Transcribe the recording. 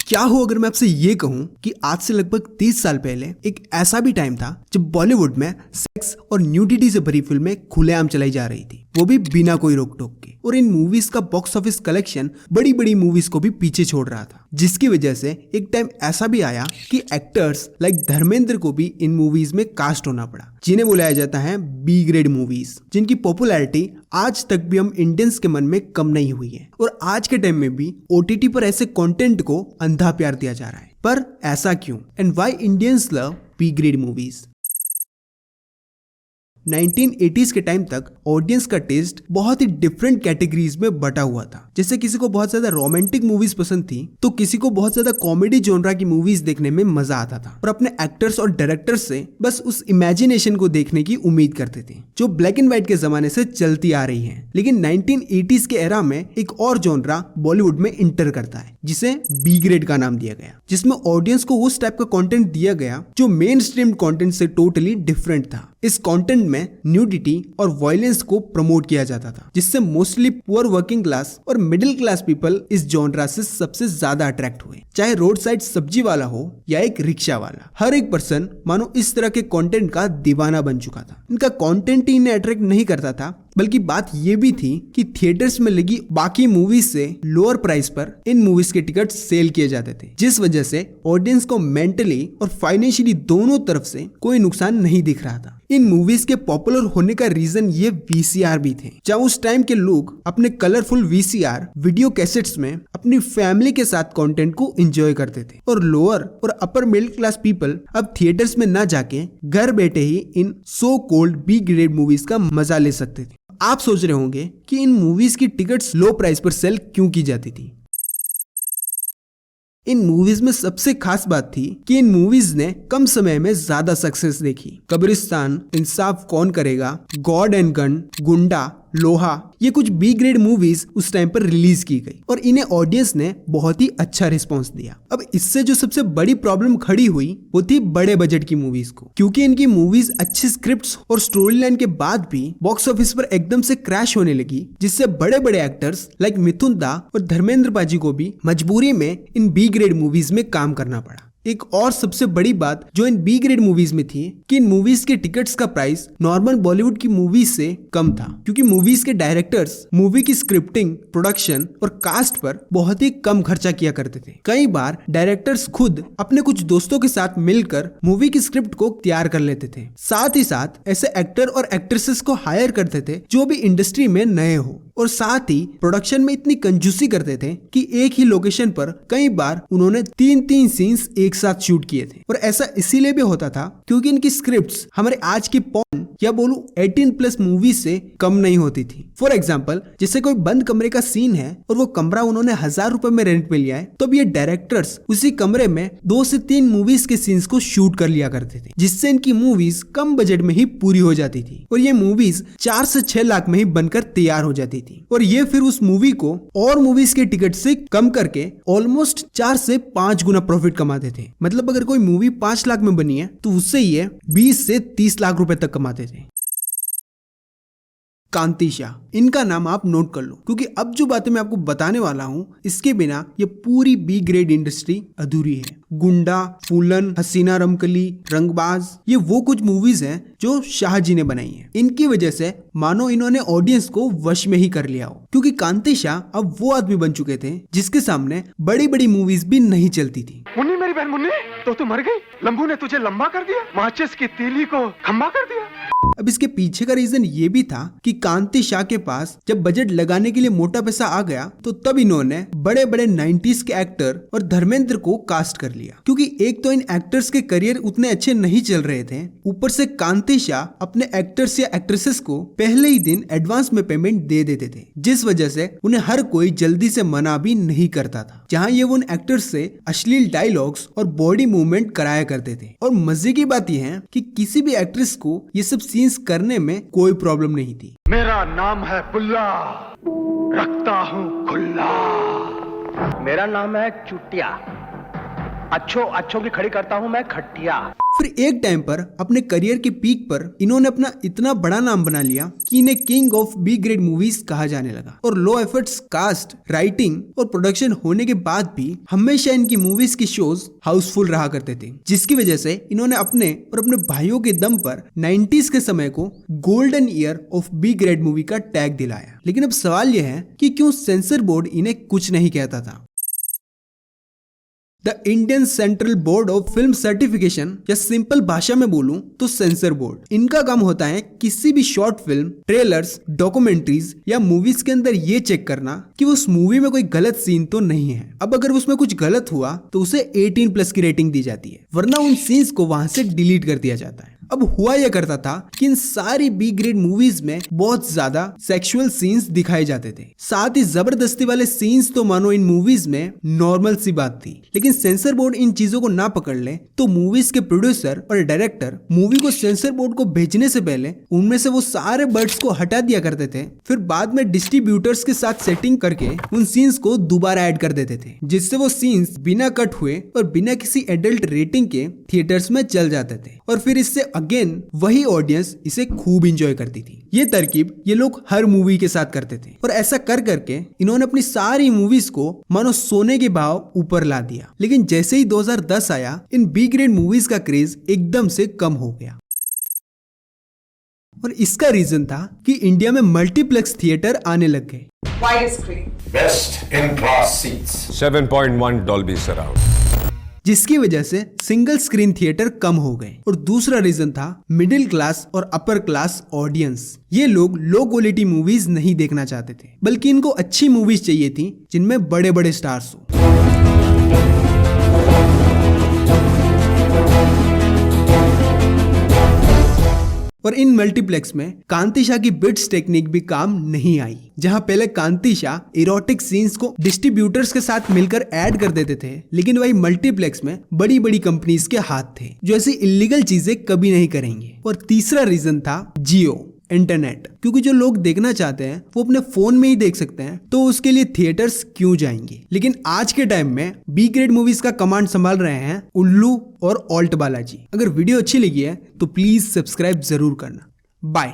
क्या हो अगर मैं आपसे ये कहूं कि आज से लगभग 30 साल पहले एक ऐसा भी टाइम था जब बॉलीवुड में सेक्स और न्यूडिटी से भरी फिल्में खुलेआम चलाई जा रही थी, वो भी बिना कोई रोक टोक के। और इन मूवीज का बॉक्स ऑफिस कलेक्शन बड़ी बड़ी मूवीज को भी पीछे छोड़ रहा था, जिसकी वजह से एक टाइम ऐसा भी आया कि एक्टर्स लाइक धर्मेंद्र को भी इन मूवीज में कास्ट होना पड़ा, जिन्हें बुलाया जाता है बी ग्रेड मूवीज, जिनकी पॉपुलैरिटी आज तक भी हम इंडियंस के मन में कम नहीं हुई है। और आज के टाइम में भी ओटीटी पर ऐसे कंटेंट को अंधा प्यार दिया जा रहा है। पर ऐसा क्यों? And why Indians love B grade movies? 1980s के टाइम तक ऑडियंस का टेस्ट बहुत ही डिफरेंट कैटेगरीज में बटा हुआ था। जैसे किसी को बहुत ज्यादा रोमांटिक मूवीज पसंद थी तो किसी को बहुत ज्यादा कॉमेडी जोनरा की मूवीज देखने में मजा आता था, और अपने एक्टर्स और डायरेक्टर्स से बस उस इमेजिनेशन को देखने की उम्मीद करते थे जो ब्लैक एंड व्हाइट के जमाने से चलती आ रही है। लेकिन 1980s के एरा में एक और जोनरा बॉलीवुड में इंटर करता है, जिसे बी ग्रेड का नाम दिया गया, जिसमें ऑडियंस को उस टाइप का कंटेंट दिया गया जो मेन स्ट्रीम कंटेंट से टोटली डिफरेंट था। इस कंटेंट में न्यूडिटी और वायलेंस को प्रमोट किया जाता था, जिससे मोस्टली पुअर वर्किंग क्लास और मिडिल क्लास पीपल इस जॉनरा से सबसे ज्यादा अट्रैक्ट हुए। चाहे रोड साइड सब्जी वाला हो या एक रिक्शा वाला, हर एक पर्सन मानो इस तरह के कंटेंट का दीवाना बन चुका था। इनका कंटेंट ही इन्हें अट्रैक्ट नहीं करता था, बल्कि बात यह भी थी कि थिएटर्स में लगी बाकी मूवीज से लोअर प्राइस पर इन मूवीज के टिकट सेल किए जाते थे, जिस वजह से ऑडियंस को मेंटली और फाइनेंशियली दोनों तरफ से कोई नुकसान नहीं दिख रहा था। इन मूवीज के पॉपुलर होने का रीजन ये वीसीआर भी थे। जहाँ उस टाइम के लोग अपने कलरफुल वीसीआर वीडियो कैसेट्स में अपनी फैमिली के साथ कंटेंट को एंजॉय करते थे, और लोअर और अपर मिडिल क्लास पीपल अब थिएटर्स में न जाके घर बैठे ही in so called B grade movies का मजा ले सकते थे। आप सोच रहे होंगे कि इन मूवीज की टिकट्स लो प्राइस पर सेल क्यों की जाती थी। इन मूवीज में सबसे खास बात थी कि इन मूवीज ने कम समय में ज्यादा सक्सेस देखी। कब्रिस्तान, इंसाफ कौन करेगा, गॉड एंड गन, गुंडा, लोहा, ये कुछ बी ग्रेड मूवीज उस टाइम पर रिलीज की गई और इन्हें ऑडियंस ने बहुत ही अच्छा रिस्पांस दिया। अब इससे जो सबसे बड़ी प्रॉब्लम खड़ी हुई वो थी बड़े बजट की मूवीज को, क्योंकि इनकी मूवीज अच्छी स्क्रिप्ट्स और स्टोरी लाइन के बाद भी बॉक्स ऑफिस पर एकदम से क्रैश होने लगी, जिससे बड़े बड़े एक्टर्स लाइक मिथुन दा और धर्मेंद्र पाजी को भी मजबूरी में इन बी ग्रेड मूवीज में काम करना पड़ा। एक और सबसे बड़ी बात जो इन बी ग्रेड मूवीज में थी कि इन मूवीज के टिकट्स का प्राइस नॉर्मल बॉलीवुड की मूवीज से कम था, क्योंकि मूवीज के डायरेक्टर्स मूवी की स्क्रिप्टिंग, प्रोडक्शन और कास्ट पर बहुत ही कम खर्चा किया करते थे। कई बार डायरेक्टर्स खुद अपने कुछ दोस्तों के साथ मिलकर मूवी की स्क्रिप्ट को तैयार कर लेते थे। साथ ही साथ ऐसे एक्टर और एक्ट्रेसेस को हायर करते थे जो भी इंडस्ट्री में नए हो, और साथ ही प्रोडक्शन में इतनी कंजूसी करते थे कि एक ही लोकेशन पर कई बार उन्होंने 3-3 सीन्स एक साथ शूट किए थे। और ऐसा इसीलिए भी होता था क्योंकि इनकी स्क्रिप्ट्स हमारे आज की पॉर्न या बोलूं 18+ मूवी से कम नहीं होती थी। फॉर एग्जाम्पल, जैसे कोई बंद कमरे का सीन है और वो कमरा उन्होंने 1000 रुपए में रेंट पे लिया है, तो अब ये डायरेक्टर्स उसी कमरे में 2 से 3 मूवीज के सीन्स को शूट कर लिया करते थे, जिससे इनकी मूवीज कम बजट में ही पूरी हो जाती थी और ये मूवीज 4 से 6 लाख में ही बनकर तैयार हो जाती थी। और ये फिर उस मूवी को और मूवीज के टिकट से कम करके ऑलमोस्ट 4 से 5 गुना प्रॉफिट कमाते थे। मतलब अगर कोई मूवी 5 लाख में बनी है तो उससे ये 20 से 30 लाख रुपए तक कमाते थे। कांति शाह, इनका नाम आप नोट कर लो, क्योंकि अब जो बातें मैं आपको बताने वाला हूं इसके बिना ये पूरी बी ग्रेड इंडस्ट्री अधूरी है। गुंडा, फूलन, हसीना रमकली, रंगबाज, ये वो कुछ मूवीज हैं जो शाह जी ने बनाई हैं। इनकी वजह से मानो इन्होंने ऑडियंस को वश में ही कर लिया हो, क्योंकि कांति शाह अब वो आदमी बन चुके थे जिसके सामने बड़ी बड़ी मूवीज भी नहीं चलती थी। मुन्नी, मेरी बहन मुन्नी, तो तू मर गई। लंबू ने तुझे लंबा कर दिया, माचिस की तीली को खंबा कर दिया। अब इसके पीछे का रीजन ये भी था कि कांति शाह के पास जब बजट लगाने के लिए मोटा पैसा आ गया तो तब इन्होंने बड़े बड़े 90s के एक्टर और धर्मेंद्र को कास्ट कर लिया, क्योंकि एक तो इन एक्टर्स के करियर उतने अच्छे नहीं चल रहे थे, ऊपर से कांति शाह अपने एक्टर्स या एक्ट्रेसेस को पहले ही दिन एडवांस में पेमेंट दे देते थे, जिस वजह से उन्हें हर कोई जल्दी से मना भी नहीं करता था। जहाँ ये उन एक्टर्स से अश्लील डायलॉग्स और बॉडी मूवमेंट कराया करते थे। और मजे की बात यह है कि किसी भी एक्ट्रेस को ये सब सीन्स करने में कोई प्रॉब्लम नहीं थी। मेरा नाम है बुल्ला, रखता हूँ खुल्ला। मेरा नाम है चुटिया, अच्छों की खड़ी करता हूँ मैं खटिया। फिर एक टाइम पर अपने करियर के पीक पर इन्होंने अपना इतना बड़ा नाम बना लिया कि इन्हें king of B grade movies कहा जाने लगा। और लो एफर्ट्स कास्ट, राइटिंग और प्रोडक्शन होने के बाद भी हमेशा इनकी मूवीज की शोज हाउसफुल रहा करते थे, जिसकी वजह से इन्होंने अपने और अपने भाइयों के दम पर 90s के समय को golden year of B grade movie का टैग दिलाया। लेकिन अब सवाल यह है कि क्यों सेंसर बोर्ड इन्हें कुछ नहीं कहता था। The Indian central board of film certification, या सिंपल भाषा में बोलूं तो सेंसर बोर्ड, इनका काम होता है किसी भी शॉर्ट फिल्म, ट्रेलर्स, डॉक्यूमेंट्रीज या मूवीज के अंदर ये चेक करना कि उस मूवी में कोई गलत सीन तो नहीं है। अब अगर उसमें कुछ गलत हुआ तो उसे 18+ की रेटिंग दी जाती है, वरना उन सीन्स को वहां से डिलीट कर दिया जाता है। अब हुआ यह करता था कि इन सारी बी ग्रेड मूवीज में बहुत ज्यादा सेक्सुअल सीन्स दिखाए जाते थे। साथ ही जबरदस्ती वाले सीन्स तो मानो इन मूवीज में नॉर्मल सी बात थी। लेकिन सेंसर बोर्ड इन चीजों को ना पकड़ ले तो मूवीज के प्रोड्यूसर और डायरेक्टर मूवी को सेंसर बोर्ड को भेजने से पहले उनमें से वो सारे बर्ड्स को हटा दिया करते थे। फिर बाद में डिस्ट्रीब्यूटर्स के साथ सेटिंग करके उन सीन्स को दोबारा ऐड कर देते थे, जिससे वो सीन्स बिना कट हुए और बिना किसी एडल्ट रेटिंग के थिएटर्स में चल जाते थे। और फिर इससे अगेन वही ऑडियंस इसे खूब एंजॉय करती थी। ये तरकीब ये लोग हर मूवी के साथ करते थे और ऐसा कर करके इन्होंने अपनी सारी मूवीज को मानो सोने के भाव ऊपर ला दिया। लेकिन जैसे ही 2010 आया, इन बी ग्रेड मूवीज का क्रेज एकदम से कम हो गया। और इसका रीजन था कि इंडिया में मल्टीप्लेक्स थिएटर आने लग गए। Widest screen. Best in class seats. 7.1 Dolby Surround. जिसकी वजह से सिंगल स्क्रीन थिएटर कम हो गए। और दूसरा रीजन था मिडिल क्लास और अपर क्लास ऑडियंस। ये लोग लो क्वालिटी मूवीज नहीं देखना चाहते थे, बल्कि इनको अच्छी मूवीज चाहिए थी जिनमें बड़े बड़े स्टार्स हो। और इन मल्टीप्लेक्स में कांतिशा की बिट्स टेक्निक भी काम नहीं आई। जहां पहले कांतिशा इरोटिक सीन्स को डिस्ट्रीब्यूटर्स के साथ मिलकर ऐड कर देते थे, लेकिन वही मल्टीप्लेक्स में बड़ी बड़ी कंपनीज के हाथ थे जो ऐसी इलीगल चीजें कभी नहीं करेंगे। और तीसरा रीजन था जियो इंटरनेट, क्योंकि जो लोग देखना चाहते हैं वो अपने फोन में ही देख सकते हैं, तो उसके लिए थिएटर्स क्यों जाएंगे। लेकिन आज के टाइम में बी ग्रेड मूवीज का कमांड संभाल रहे हैं उल्लू और ऑल्ट बालाजी। अगर वीडियो अच्छी लगी है तो प्लीज सब्सक्राइब जरूर करना। बाय।